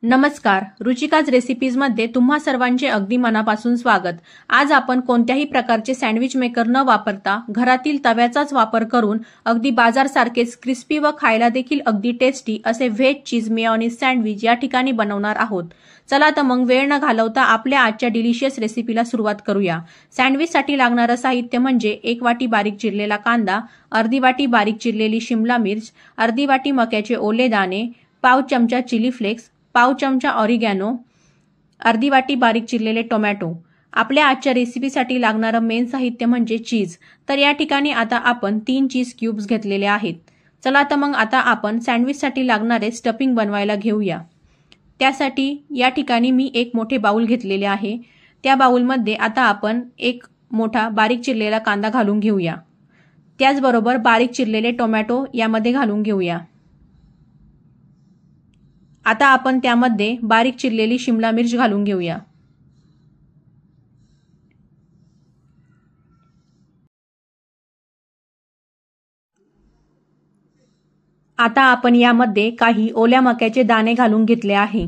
नमस्कार, रुचिकाज रेसिपीजमध्ये तुम्हा सर्वांचे अगदी मनापासून स्वागत। आज आपण कोणत्याही प्रकारचे सँडविच मेकर न वापरता घरातील तव्याचाच वापर करून अगदी बाजारसारखेच क्रिस्पी व खायला देखील अगदी टेस्टी असे व्हेज चीज मेयोनीज सँडविच या ठिकाणी बनवणार आहोत। चला तर मग वेळ न घालवता आपल्या आजच्या डिलिशियस रेसिपीला सुरुवात करूया। सँडविचसाठी लागणारे साहित्य म्हणजे 1 वाटी बारीक चिरलेला कांदा, अर्धी वाटी बारीक चिरलेली शिमला मिर्च, अर्धी वाटी मक्याचे ओले दाणे, पाव चमचा चिली फ्लेक्स, पाव चमचा ऑरिगॅनो, अर्धी वाटी बारीक चिरलेले टोमॅटो। आपल्या आजच्या रेसिपीसाठी लागणारे मेन साहित्य म्हणजे चीज। तर या ठिकाणी आता आपण 3 चीज क्यूब्स घेतलेले आहेत। चला तर मग आता आपण सँडविचसाठी लागणारे स्टफिंग बनवायला घेऊया। त्यासाठी या ठिकाणी मी एक मोठे बाउल घेतलेले आहे। त्या बाउलमध्ये आता आपण एक मोठा बारीक चिरलेला कांदा घालून घेऊया। त्याचबरोबर बारीक चिरलेले टोमॅटो यामध्ये घालून घेऊया। आता आपण त्यामध्ये बारीक चिरलेली शिमला मिर्च घालून घेऊया। आता आपण यामध्ये काही ओल्या मक्याचे दाणे घालून घेतले आहे।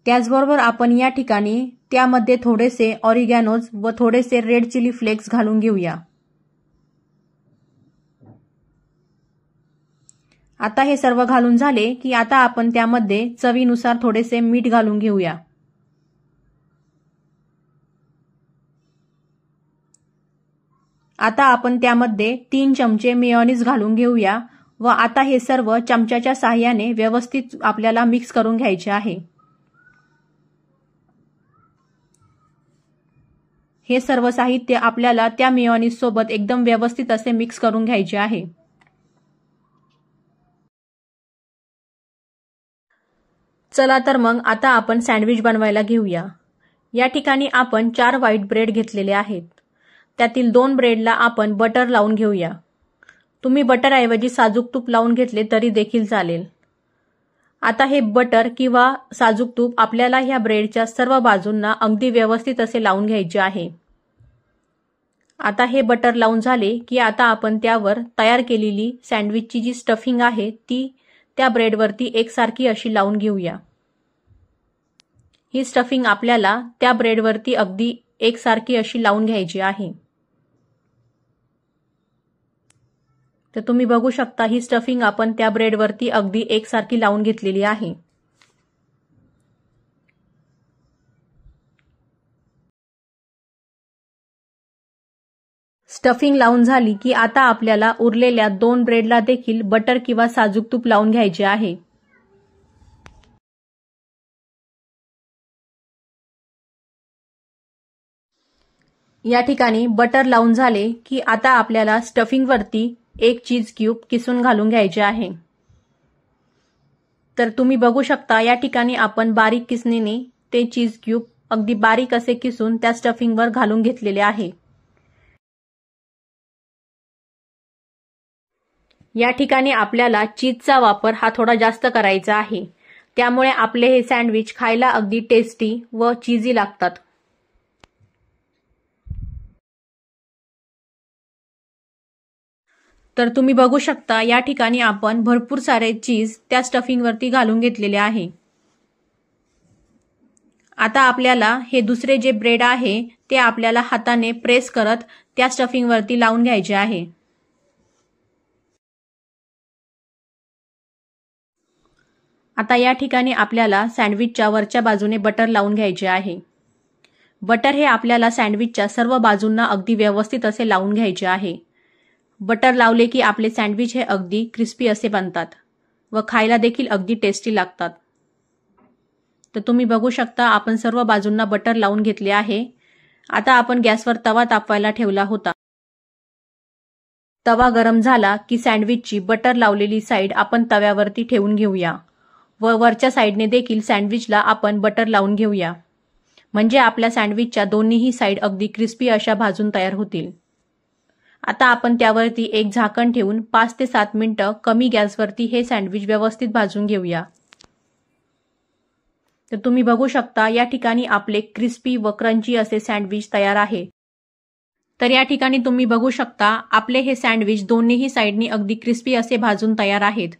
त्याचबरोबर आपण या ठिकाणी त्यामध्ये थोडेसे ऑरिगॅनोज व थोडेसे रेड चिली फ्लेक्स घालून घेऊया। आता हे सर्व घालून झाले की आता आपण त्यामध्ये चवीनुसार थोडेसे मीठ घालून घेऊया। आता आपण त्यामध्ये 3 चमचे मेयोनीज घालून घेऊया व आता हे सर्व चमच्याच्या सहाय्याने व्यवस्थित आपल्याला मिक्स करून घ्यायचे आहे। हे सर्व साहित्य आपल्याला त्या मेयोनीज सोबत एकदम व्यवस्थित असे मिक्स करून घ्यायचे आहे। चला तर मग आता आपण सँडविच बनवायला घेऊया। या ठिकाणी आपण 4 व्हाईट ब्रेड घेतलेले आहेत। त्यातील 2 ब्रेडला आपण बटर लावून घेऊया। तुम्ही बटर ऐवजी साजूक तूप लावून घेतले तरी देखील चालेल। आता हे बटर किंवा साजूक तूप आपल्याला ह्या ब्रेडच्या सर्व बाजूंना अगदी व्यवस्थित असे लावून घ्यायचे आहे। आता हे बटर लावून झाले की आता आपण त्यावर तयार केलेली सँडविचची जी स्टफिंग आहे ती त्या ब्रेडवरती एकसारखी अशी लावून घेऊया। ही स्टफिंग आपल्याला त्या ब्रेडवरती अगदी एकसारखी अशी लावून घ्यायची आहे। तर तुम्ही बघू शकता ही स्टफिंग आपण त्या ब्रेडवरती अगदी एकसारखी लावून घेतलेली आहे। स्टफिंग लावून झाली की आता आपल्याला उरलेल्या 2 ब्रेडला देखील बटर किंवा साजूक तूप लावून घ्यायचे आहे। या ठिकाणी बटर लावून झाले की आता आपल्याला स्टफिंग वरती 1 चीज क्यूब किसून घालून घ्यायचे आहे। तर तुम्ही बघू शकता या ठिकाणी आपण बारीक किसणीने ते चीज क्यूब अगदी बारीक असे किसून त्या स्टफिंग वर घालून घेतलेले आहे। या ठिकाणी आपल्याला चीजचा वापर हा थोडा जास्त करायचा आहे। त्यामुळे आपले हे सँडविच खायला अगदी टेस्टी व चीजी लागतात। तर तुम्ही बघू शकता या ठिकाणी आपण भरपूर सारे चीज त्या स्टफिंग वरती घालून घेतलेले आहे। आता आपल्याला हे दुसरे जे ब्रेड आहे ते आपल्याला हाताने प्रेस करत त्या स्टफिंग वरती लावून घ्यायचे आहे। आता या ठिकाणी आपल्याला सँडविचच्या वरच्या बाजूने बटर लावून घ्यायचे आहे। बटर हे आपल्याला सँडविचच्या सर्व बाजूंना अगदी व्यवस्थित असे लावून घ्यायचे आहे। बटर लावले की आपले सँडविच हे अगदी क्रिस्पी असे बनतात व खायला देखील अगदी टेस्टी लागतात। तर तुम्ही बघू शकता आपण सर्व बाजूंना बटर लावून घेतले आहे। आता आपण गॅसवर तवा तापवायला ठेवला होता। तवा गरम झाला की सँडविचची बटर लावलेली साइड आपण तव्यावरती ठेवून घेऊया व वरच्या साइडने देखील सँडविचला आपण बटर लावून घेऊया। म्हणजे आपल्या सँडविचच्या दोन्हीही साइड अगदी क्रिस्पी अशा भाजून तयार होतील। आता आपण त्यावरती एक झाकण ठेवून 5 ते 7 मिनिटे कमी गॅसवरती हे सँडविच व्यवस्थित भाजून घेऊया। तर तुम्ही बघू शकता या ठिकाणी आपले क्रिस्पी व क्रंची असे सँडविच तयार आहे। तर या ठिकाणी तुम्ही बघू शकता आपले हे सँडविच दोन्हीही साइडनी अगदी क्रिस्पी असे भाजून तयार आहेत।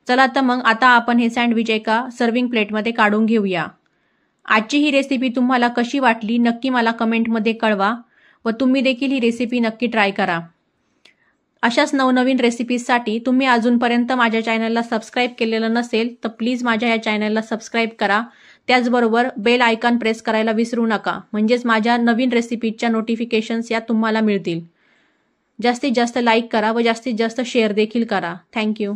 चला तर मग आता आपण हे सँडविच एका सर्विंग प्लेटमध्ये काढून घेऊया। आजची ही रेसिपी तुम्हाला कशी वाटली नक्की मला कमेंटमध्ये कळवा व तुम्ही देखील ही रेसिपी नक्की ट्राय करा। अशाच नवनवीन रेसिपीजसाठी तुम्ही अजूनपर्यंत माझ्या चॅनलला सबस्क्राईब केलेलं नसेल तर प्लीज माझ्या या चॅनलला सबस्क्राईब करा। त्याचबरोबर बेल आयकॉन प्रेस करायला विसरू नका, म्हणजेच माझ्या नवीन रेसिपीजच्या नोटिफिकेशन्स या तुम्हाला मिळतील। जास्तीत जास्त लाईक करा व जास्तीत जास्त शेअर देखील करा। थँक्यू।